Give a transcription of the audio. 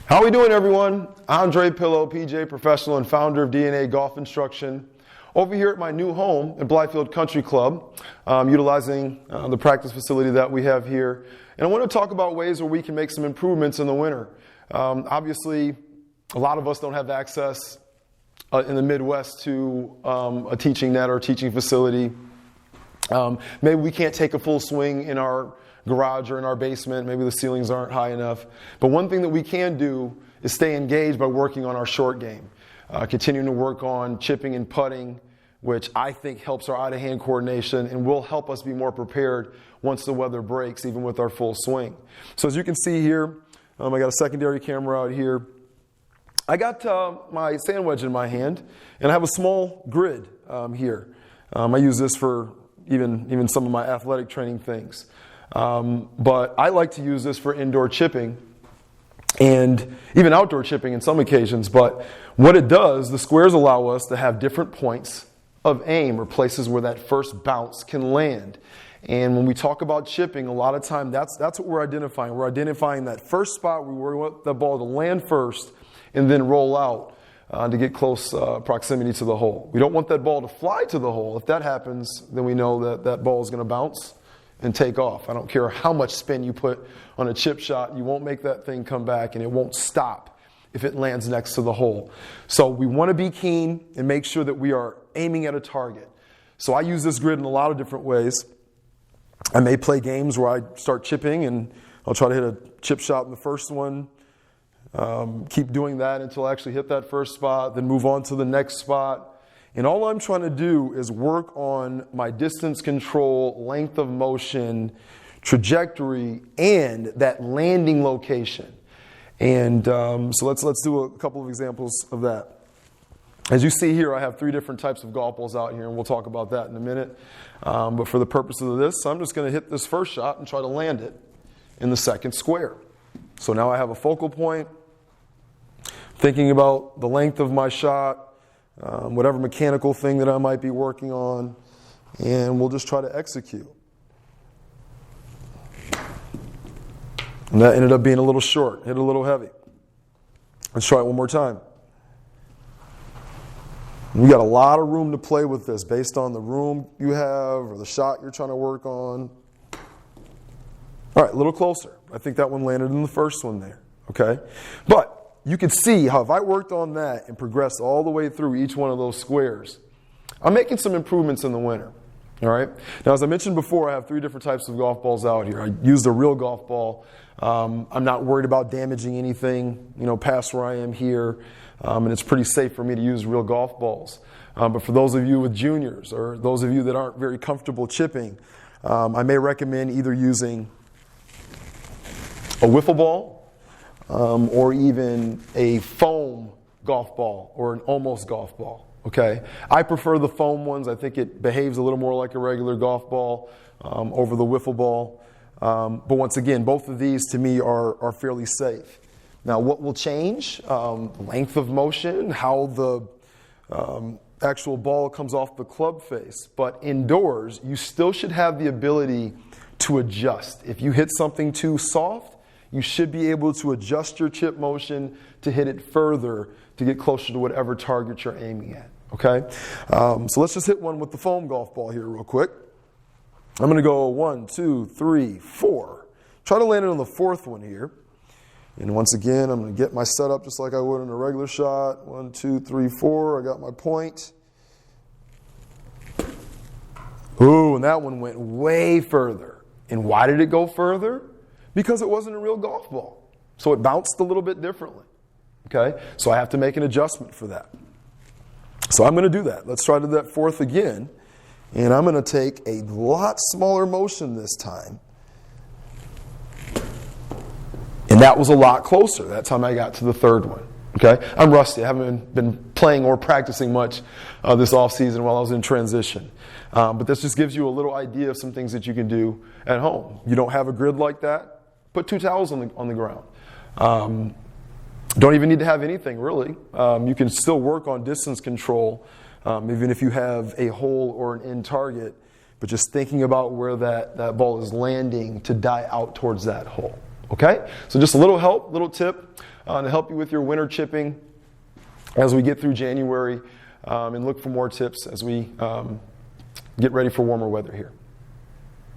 How we doing, everyone? Andre Pillow, PJ Professional and founder of DNA Golf Instruction. Over here at my new home at Blythefield Country Club, utilizing the practice facility that we have here. And I want to talk about ways where we can make some improvements in the winter. Obviously, a lot of us don't have access in the Midwest to a teaching net or teaching facility. Maybe we can't take a full swing in our garage or in our basement. Maybe the ceilings aren't high enough. But one thing that we can do is stay engaged by working on our short game. Continuing to work on chipping and putting, which I think helps our out-of-hand coordination and will help us be more prepared once the weather breaks, even with our full swing. So as you can see here, I got a secondary camera out here. I got my sand wedge in my hand, and I have a small grid here. I use this for even some of my athletic training things. But I like to use this for indoor chipping and even outdoor chipping in some occasions. But what it does, the squares allow us to have different points of aim or places where that first bounce can land. And when we talk about chipping, a lot of time that's what we're identifying. We're identifying that first spot where we want the ball to land first and then roll out to get close proximity to the hole. We don't want that ball to fly to the hole. If that happens, then we know that that ball is going to bounce and take off. I don't care how much spin you put on a chip shot, you won't make that thing come back, and it won't stop if it lands next to the hole. So we want to be keen and make sure that we are aiming at a target. So I use this grid in a lot of different ways. I may play games where I start chipping and I'll try to hit a chip shot in the first one, keep doing that until I actually hit that first spot, then move on to the next spot. And all I'm trying to do is work on my distance control, length of motion, trajectory, and that landing location. And so let's do a couple of examples of that. As you see here, I have 3 different types of golf balls out here, and we'll talk about that in a minute. But for the purpose of this, I'm just going to hit this first shot and try to land it in the second square. So now I have a focal point, thinking about the length of my shot, whatever mechanical thing that I might be working on, and we'll just try to execute. And that ended up being a little short, hit a little heavy. Let's try it one more time. You got a lot of room to play with this based on the room you have or the shot you're trying to work on. All right, a little closer. I think that one landed in the first one there, okay? But you can see how if I worked on that and progressed all the way through each one of those squares, I'm making some improvements in the winter, all right? Now, as I mentioned before, I have 3 different types of golf balls out here. I used a real golf ball. I'm not worried about damaging anything, past where I am here, and it's pretty safe for me to use real golf balls. But for those of you with juniors or those of you that aren't very comfortable chipping, I may recommend either using a wiffle ball, or even a foam golf ball or an almost golf ball, okay? I prefer the foam ones. I think it behaves a little more like a regular golf ball over the wiffle ball. But once again, both of these to me are fairly safe. Now, what will change? Length of motion, how the actual ball comes off the club face. But indoors, you still should have the ability to adjust. If you hit something too soft, you should be able to adjust your chip motion to hit it further to get closer to whatever target you're aiming at, okay? So let's just hit one with the foam golf ball here real quick. I'm going to go 1, 2, 3, 4. Try to land it on the 4th one here. And once again, I'm going to get my setup just like I would in a regular shot. 1, 2, 3, 4. I got my point. Ooh, and that one went way further. And why did it go further? Because it wasn't a real golf ball. So it bounced a little bit differently. Okay? So I have to make an adjustment for that. So I'm going to do that. Let's try to do that 4th again. And I'm going to take a lot smaller motion this time. And that was a lot closer. That time I got to the 3rd one. Okay? I'm rusty. I haven't been playing or practicing much this off season while I was in transition. But this just gives you a little idea of some things that you can do at home. You don't have a grid like that? Put 2 towels on the ground. Don't even need to have anything, really. You can still work on distance control, even if you have a hole or an in target, but just thinking about where that ball is landing to die out towards that hole. Okay? So just a little help, little tip to help you with your winter chipping as we get through January, and look for more tips as we get ready for warmer weather here.